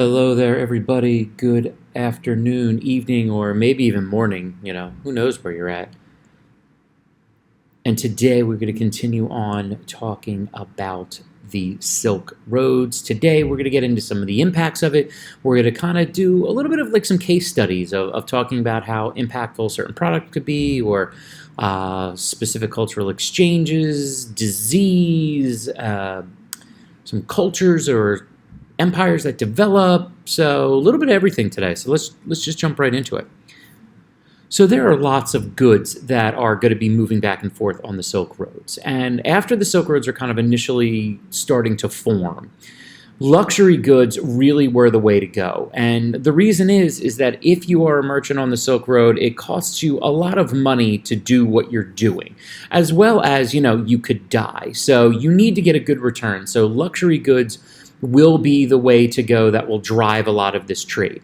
Hello there, everybody. Good afternoon, evening, or maybe even morning. Who knows where you're at. And today we're going to continue on talking about the Silk Roads. Today we're going to get into some of the impacts of it. We're going to kind of do a little bit of like some case studies of talking about how impactful a certain product could be, or specific cultural exchanges, disease, some cultures or empires that develop. So a little bit of everything today. So let's just jump right into it. So there are lots of goods that are going to be moving back and forth on the Silk Roads. And after the Silk Roads are kind of initially starting to form, luxury goods really were the way to go. And the reason is that if you are a merchant on the Silk Road, it costs you a lot of money to do what you're doing, as well as, you could die. So you need to get a good return. So luxury goods will be the way to go that will drive a lot of this trade.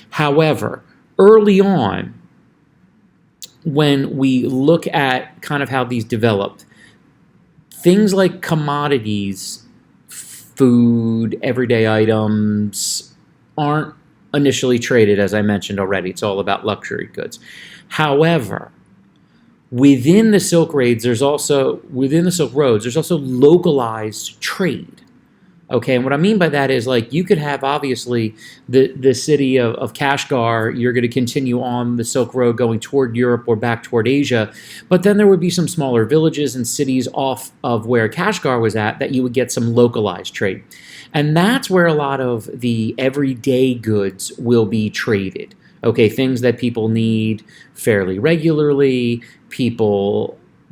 However, early on, when we look at kind of how these developed, things like commodities, food, everyday items aren't initially traded, as I mentioned already. It's all about luxury goods. However, within the Silk Roads, there's also localized trade. Okay, and what I mean by that is, like, you could have, obviously, the city of Kashgar. You're going to continue on the Silk Road going toward Europe or back toward Asia, but then there would be some smaller villages and cities off of where Kashgar was at that you would get some localized trade. And that's where a lot of the everyday goods will be traded. Okay, things that people need fairly regularly,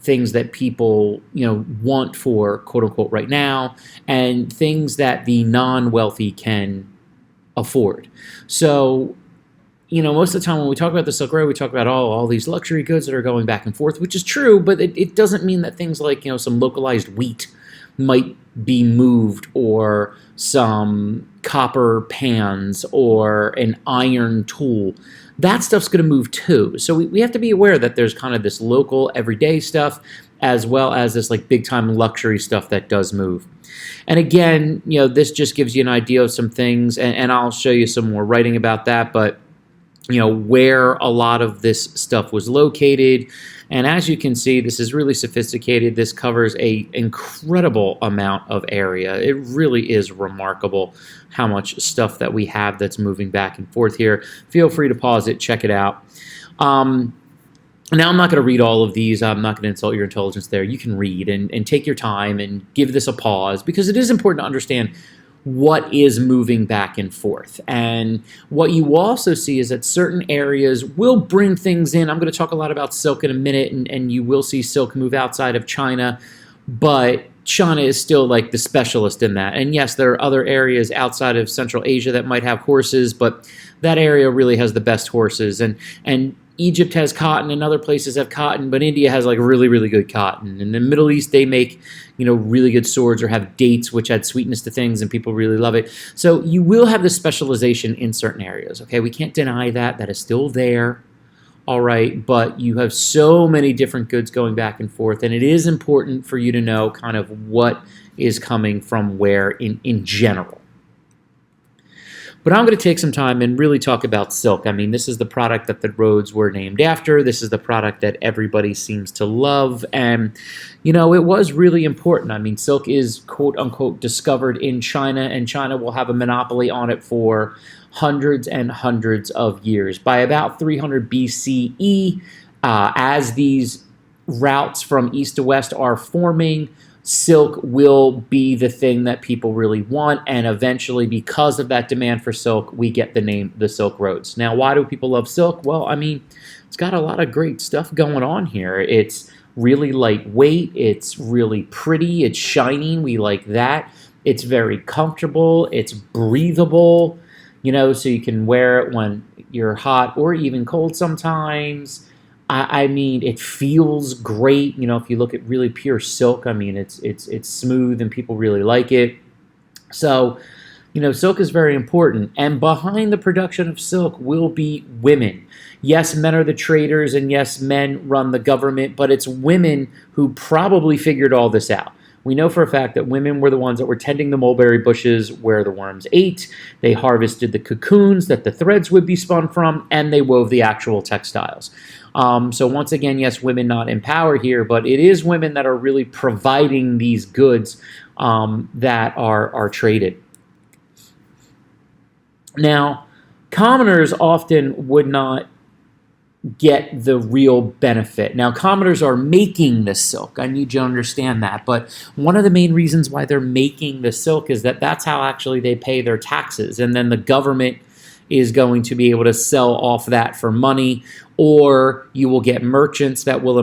things that people, want for quote unquote right now, and things that the non-wealthy can afford. So, most of the time when we talk about the Silk Road, we talk about all these luxury goods that are going back and forth, which is true, but it doesn't mean that things like, some localized wheat might be moved, or some copper pans, or an iron tool. That stuff's going to move too. So we have to be aware that there's kind of this local everyday stuff, as well as this like big time luxury stuff that does move. And again, this just gives you an idea of some things, and I'll show you some more writing about that, but where a lot of this stuff was located. And as you can see, this is really sophisticated. This covers an incredible amount of area. It really is remarkable how much stuff that we have that's moving back and forth here. Feel free to pause it, check it out. Now, I'm not going to read all of these. I'm not going to insult your intelligence there. You can read and take your time and give this a pause, because it is important to understand what is moving back and forth. And what you also see is that certain areas will bring things in. I'm going to talk a lot about silk in a minute, and you will see silk move outside of China, but China is still like the specialist in that. And yes, there are other areas outside of Central Asia that might have horses, but that area really has the best horses. And Egypt has cotton, and other places have cotton, but India has like really, really good cotton. In the Middle East, they make, really good swords, or have dates, which add sweetness to things, and people really love it. So you will have this specialization in certain areas, okay? We can't deny that. That is still there, all right? But you have so many different goods going back and forth, and it is important for you to know kind of what is coming from where in general. But I'm going to take some time and really talk about silk. I mean, this is the product that the roads were named after. This is the product that everybody seems to love. And, it was really important. I mean, silk is, quote unquote, discovered in China, and China will have a monopoly on it for hundreds and hundreds of years. By about 300 BCE, as these routes from east to west are forming, silk will be the thing that people really want, and eventually, because of that demand for silk, we get the name the Silk Roads. Now, why do people love silk? Well, I mean, it's got a lot of great stuff going on here. It's really lightweight, it's really pretty, it's shining, we like that. It's very comfortable, it's breathable, so you can wear it when you're hot or even cold sometimes. I mean, it feels great. If you look at really pure silk, I mean, it's smooth and people really like it. So, silk is very important. And behind the production of silk will be women. Yes, men are the traders, and yes, men run the government, but it's women who probably figured all this out. We know for a fact that women were the ones that were tending the mulberry bushes where the worms ate. They harvested the cocoons that the threads would be spun from, and they wove the actual textiles. So once again, yes, women not in power here, but it is women that are really providing these goods that are traded. Now, commoners often would not get the real benefit. Now, commoners are making the silk. I need you to understand that. But one of the main reasons why they're making the silk is that that's how actually they pay their taxes. And then the government is going to be able to sell off that for money, or you will get merchants that will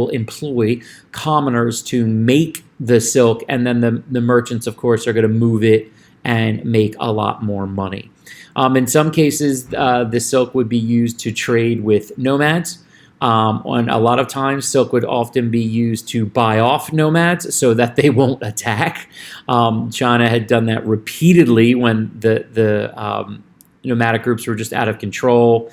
employ commoners to make the silk, and then the merchants, of course, are going to move it and make a lot more money. In some cases, the silk would be used to trade with nomads. And a lot of times, silk would often be used to buy off nomads so that they won't attack. China had done that repeatedly when the nomadic groups were just out of control.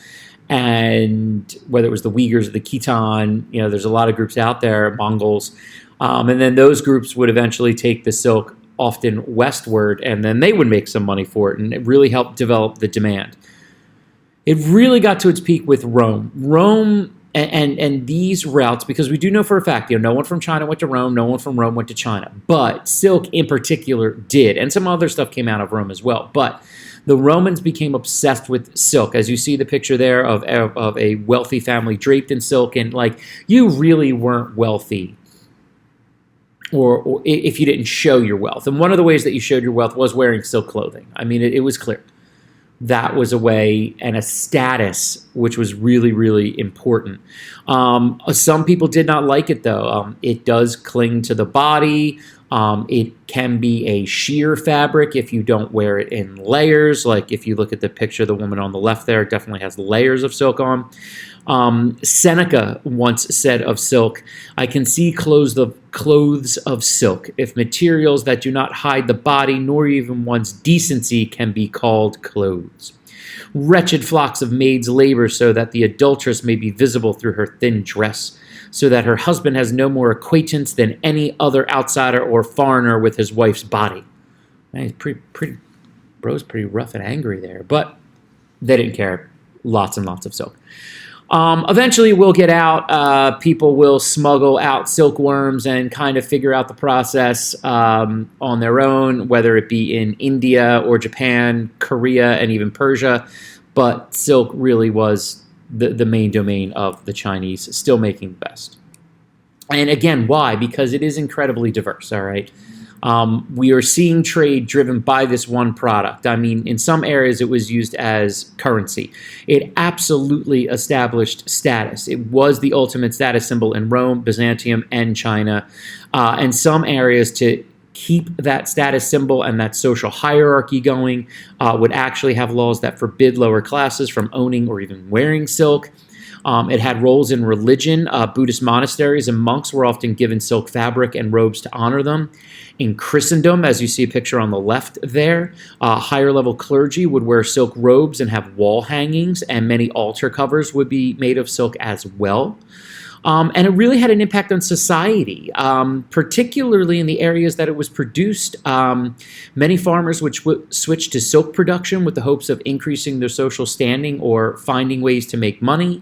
And whether it was the Uyghurs or the Khitan, there's a lot of groups out there, Mongols. And then those groups would eventually take the silk often westward, and then they would make some money for it, and it really helped develop the demand. It really got to its peak with Rome. Rome and these routes, because we do know for a fact, no one from China went to Rome, no one from Rome went to China, but silk in particular did, and some other stuff came out of Rome as well. But the Romans became obsessed with silk, as you see the picture there of a wealthy family draped in silk, and you really weren't wealthy or if you didn't show your wealth. And one of the ways that you showed your wealth was wearing silk clothing. I mean, it was clear. That was a way and a status which was really, really important. Some people did not like it, though. It does cling to the body. It can be a sheer fabric if you don't wear it in layers. Like if you look at the picture of the woman on the left there, it definitely has layers of silk on. Seneca once said of silk, "I can see clothes of silk, if materials that do not hide the body nor even one's decency can be called clothes. Wretched flocks of maids labor so that the adulteress may be visible through her thin dress, so that her husband has no more acquaintance than any other outsider or foreigner with his wife's body." Man, he's bro's pretty rough and angry there, but they didn't care. Lots and lots of silk. Eventually, we'll get out. People will smuggle out silkworms and kind of figure out the process on their own, whether it be in India or Japan, Korea, and even Persia. But silk really was the main domain of the Chinese, still making the best. And again, why? Because it is incredibly diverse, all right? We are seeing trade driven by this one product. I mean, in some areas it was used as currency. It absolutely established status. It was the ultimate status symbol in Rome, Byzantium, and China. And some areas, to keep that status symbol and that social hierarchy going, would actually have laws that forbid lower classes from owning or even wearing silk. It had roles in religion. Buddhist monasteries and monks were often given silk fabric and robes to honor them. In Christendom, as you see a picture on the left there, higher level clergy would wear silk robes and have wall hangings, and many altar covers would be made of silk as well. And it really had an impact on society, particularly in the areas that it was produced. Many farmers would switch to silk production with the hopes of increasing their social standing or finding ways to make money.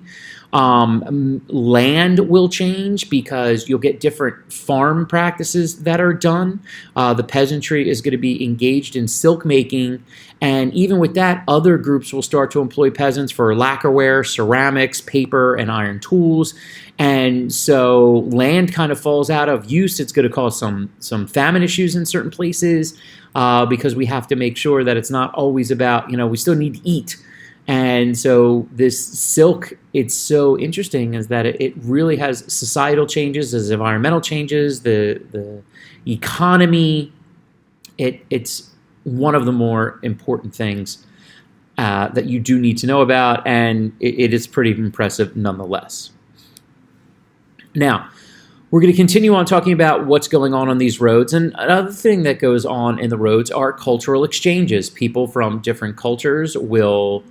Land will change because you'll get different farm practices that are done. The peasantry is going to be engaged in silk making, and even with that, other groups will start to employ peasants for lacquerware, ceramics, paper, and iron tools. And so land kind of falls out of use. It's going to cause some famine issues in certain places because we have to make sure that it's not always about, we still need to eat. And so this silk, it's so interesting is that it really has societal changes, there's environmental changes, the economy. It's one of the more important things that you do need to know about, and it is pretty impressive nonetheless. Now, we're going to continue on talking about what's going on these roads. And another thing that goes on in the roads are cultural exchanges. People from different cultures will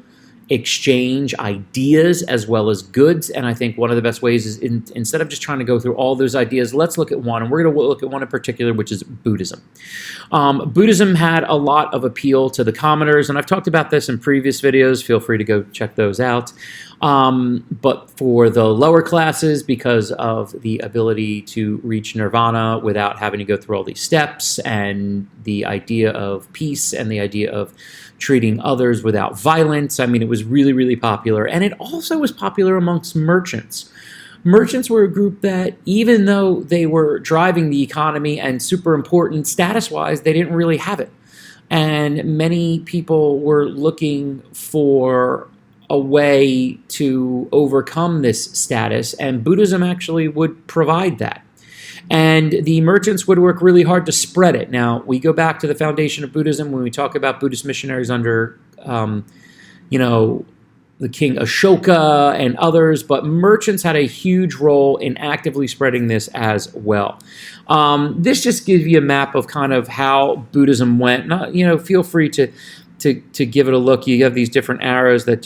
exchange ideas as well as goods. And I think one of the best ways is instead of just trying to go through all those ideas, let's look at one. And we're going to look at one in particular, which is Buddhism. Buddhism had a lot of appeal to the commoners, and I've talked about this in previous videos. Feel free to go check those out. But for the lower classes, because of the ability to reach nirvana without having to go through all these steps, and the idea of peace and the idea of treating others without violence, I mean, it was really, really popular. And it also was popular amongst merchants. Merchants were a group that, even though they were driving the economy and super important status-wise, they didn't really have it. And many people were looking for a way to overcome this status, and Buddhism actually would provide that. And the merchants would work really hard to spread it. Now, we go back to the foundation of Buddhism when we talk about Buddhist missionaries under, the King Ashoka and others, but merchants had a huge role in actively spreading this as well. This just gives you a map of kind of how Buddhism went. Feel free to give it a look. You have these different arrows that,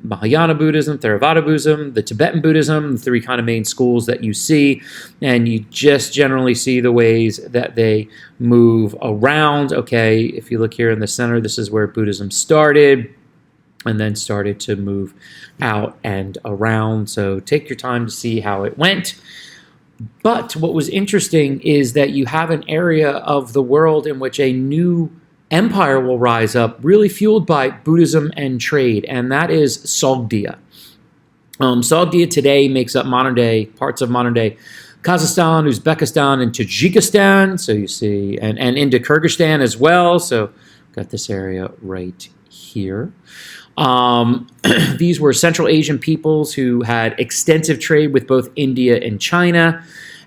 Mahayana Buddhism, Theravada Buddhism, the Tibetan Buddhism, the three kind of main schools that you see, and you just generally see the ways that they move around. Okay, if you look here in the center, this is where Buddhism started, and then started to move out and around. So take your time to see how it went. But what was interesting is that you have an area of the world in which a new empire will rise up, really fueled by Buddhism and trade, and that is Sogdia. Sogdia today makes up parts of modern-day Kazakhstan, Uzbekistan, and Tajikistan. So you see, and into Kyrgyzstan as well. So got this area right here. These were Central Asian peoples who had extensive trade with both India and China.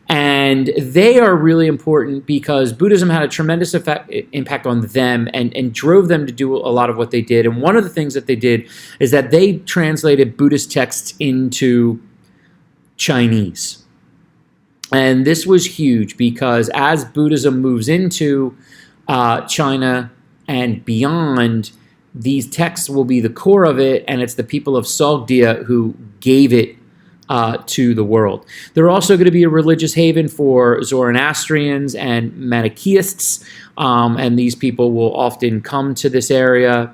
And they are really important because Buddhism had a tremendous impact on them and drove them to do a lot of what they did. And one of the things that they did is that they translated Buddhist texts into Chinese. And this was huge because as Buddhism moves into China and beyond, these texts will be the core of it, and it's the people of Sogdia who gave it to the world. They're also going to be a religious haven for Zoroastrians and Manichaeists, and these people will often come to this area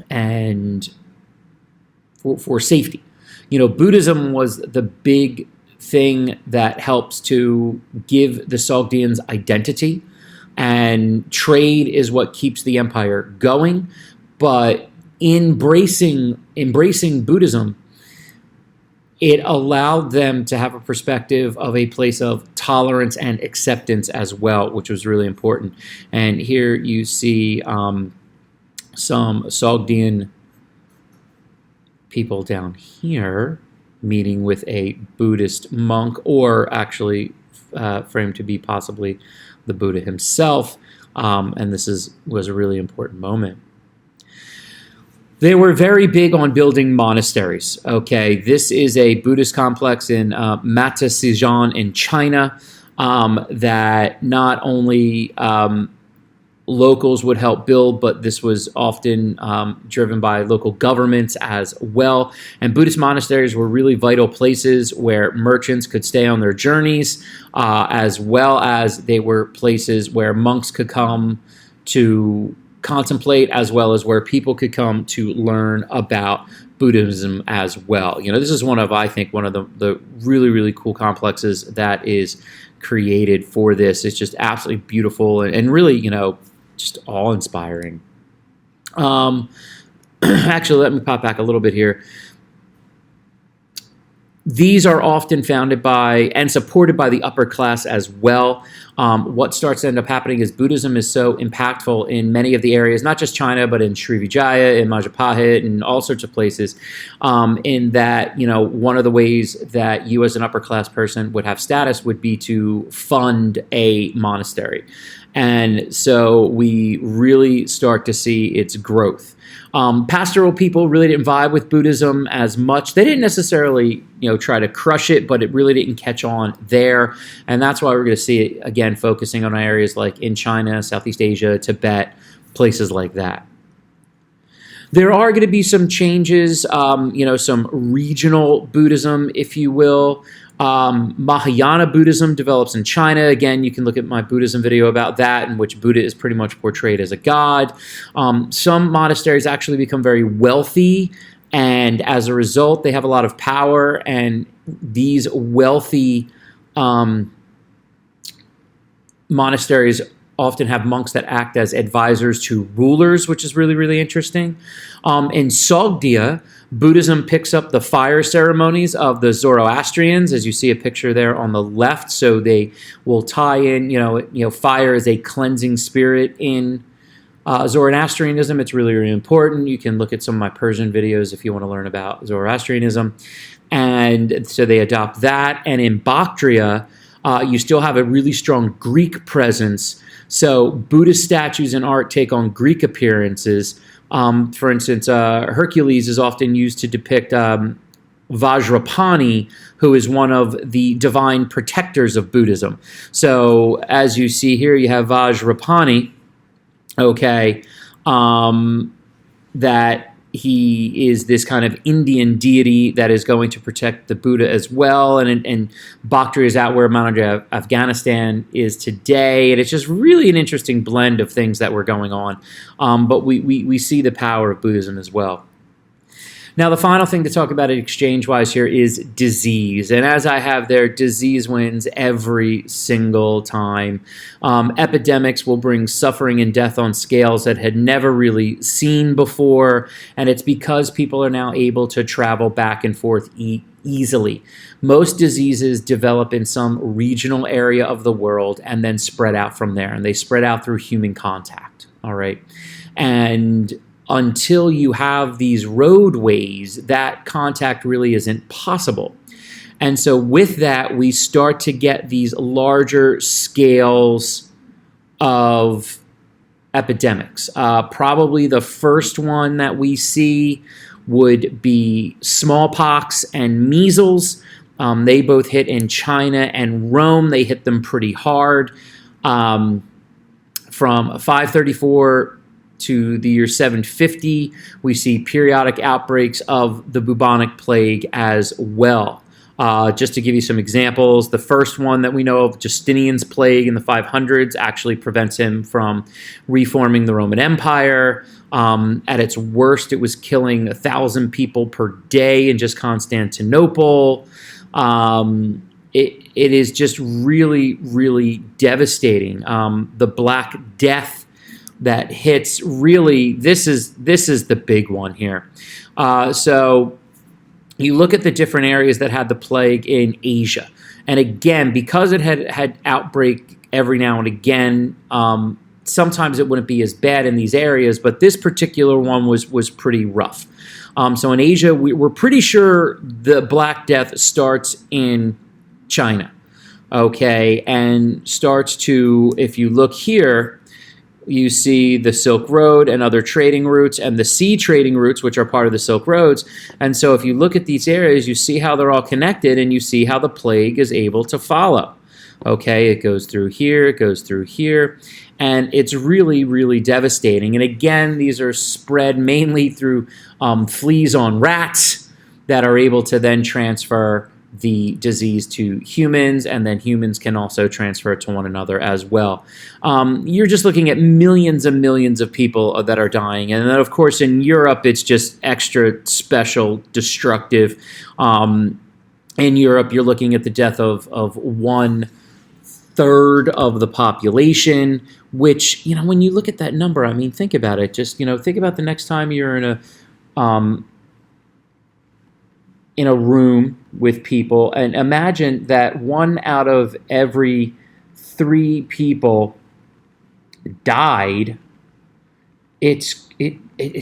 and for safety. Buddhism was the big thing that helps to give the Sogdians identity, and trade is what keeps the empire going. But embracing Buddhism, it allowed them to have a perspective of a place of tolerance and acceptance as well, which was really important. And here you see some Sogdian people down here meeting with a Buddhist monk, or actually framed to be possibly the Buddha himself. And this was a really important moment. They were very big on building monasteries. Okay, this is a Buddhist complex in Matasijan in China that not only locals would help build, but this was often driven by local governments as well. And Buddhist monasteries were really vital places where merchants could stay on their journeys, as well as they were places where monks could come to contemplate, as well as where people could come to learn about Buddhism as well. This is one of the really, really cool complexes that is created for this. It's just absolutely beautiful and really, just awe-inspiring. Actually, let me pop back a little bit here. These are often founded by and supported by the upper class as well. What starts to end up happening is Buddhism is so impactful in many of the areas, not just China, but in Srivijaya, in Majapahit, and all sorts of places, in that, one of the ways that you as an upper class person would have status would be to fund a monastery. And so we really start to see its growth. Pastoral people really didn't vibe with Buddhism as much. They didn't necessarily, try to crush it, but it really didn't catch on there. And that's why we're going to see it, again, focusing on areas like in China, Southeast Asia, Tibet, places like that. There are going to be some changes, some regional Buddhism, if you will. Mahayana Buddhism develops in China. Again, you can look at my Buddhism video about that, in which Buddha is pretty much portrayed as a god. Some monasteries actually become very wealthy, and as a result, they have a lot of power, and these wealthy monasteries often have monks that act as advisors to rulers, which is really, really interesting. In Sogdia, Buddhism picks up the fire ceremonies of the Zoroastrians, as you see a picture there on the left. So they will tie in, fire as a cleansing spirit in Zoroastrianism. It's really, really important. You can look at some of my Persian videos if you want to learn about Zoroastrianism. And so they adopt that. And in Bactria, you still have a really strong Greek presence. So Buddhist statues and art take on Greek appearances. For instance, Hercules is often used to depict Vajrapani, who is one of the divine protectors of Buddhism. So as you see here, you have Vajrapani, that he is this kind of Indian deity that is going to protect the Buddha as well. And Bactria is out where modern Afghanistan is today. And it's just really an interesting blend of things that were going on. But we see the power of Buddhism as well. Now, the final thing to talk about exchange-wise here is disease. And as I have there, disease wins every single time. Epidemics will bring suffering and death on scales that had never really seen before. And it's because people are now able to travel back and forth easily. Most diseases develop in some regional area of the world and then spread out from there. And they spread out through human contact. All right. And until you have these roadways, that contact really isn't possible. And so with that, we start to get these larger scales of epidemics. Probably the first one that we see would be smallpox and measles. They both hit in China and Rome. They hit them pretty hard. From 534 to the year 750, we see periodic outbreaks of the bubonic plague as well. Just to give you some examples, the first one that we know of, Justinian's plague in the 500s, actually prevents him from reforming the Roman Empire. At its worst, it was killing 1,000 people per day in just Constantinople. It is just really, really devastating. The Black Death that hits, really, this is the big one here. So you look at the different areas that had the plague in Asia. And again, because it had outbreak every now and again, sometimes it wouldn't be as bad in these areas, but this particular one was pretty rough. So in Asia, we're pretty sure the Black Death starts in China, and starts to, if you look here, you see the Silk Road and other trading routes and the sea trading routes, which are part of the Silk Roads. And so if you look at these areas, you see how they're all connected, and you see how the plague is able to follow. It goes through here, it goes through here, and it's really, really devastating. And again, these are spread mainly through fleas on rats that are able to then transfer the disease to humans, and then humans can also transfer it to one another as well. You're just looking at millions and millions of people that are dying. And then, of course, in Europe, it's just extra special, destructive. In Europe, you're looking at the death of 1/3 of the population, which, when you look at that number, I mean, think about it. Just, think about the next time you're in a room with people, and imagine that 1 out of every 3 people died. It's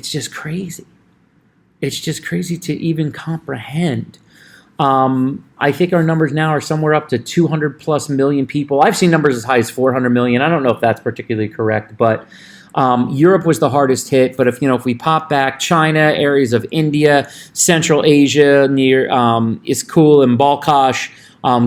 just crazy. It's just crazy to even comprehend. I think our numbers now are somewhere up to 200 plus million people. I've seen numbers as high as 400 million. I don't know if that's particularly correct, but Europe was the hardest hit. But if we pop back, China, areas of India, Central Asia near Iskul and Balkhash,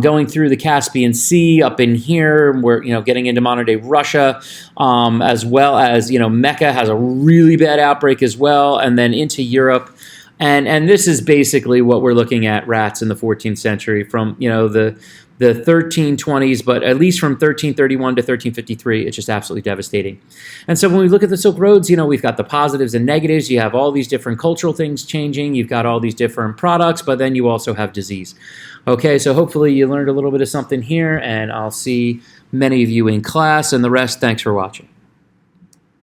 going through the Caspian Sea up in here, we're getting into modern day Russia, as well as Mecca has a really bad outbreak as well, and then into Europe. And this is basically what we're looking at, rats in the 14th century from the 1320s, but at least from 1331 to 1353, it's just absolutely devastating. And so when we look at the Silk Roads, we've got the positives and negatives. You have all these different cultural things changing. You've got all these different products, but then you also have disease. Okay, so hopefully you learned a little bit of something here, and I'll see many of you in class, and the rest, thanks for watching.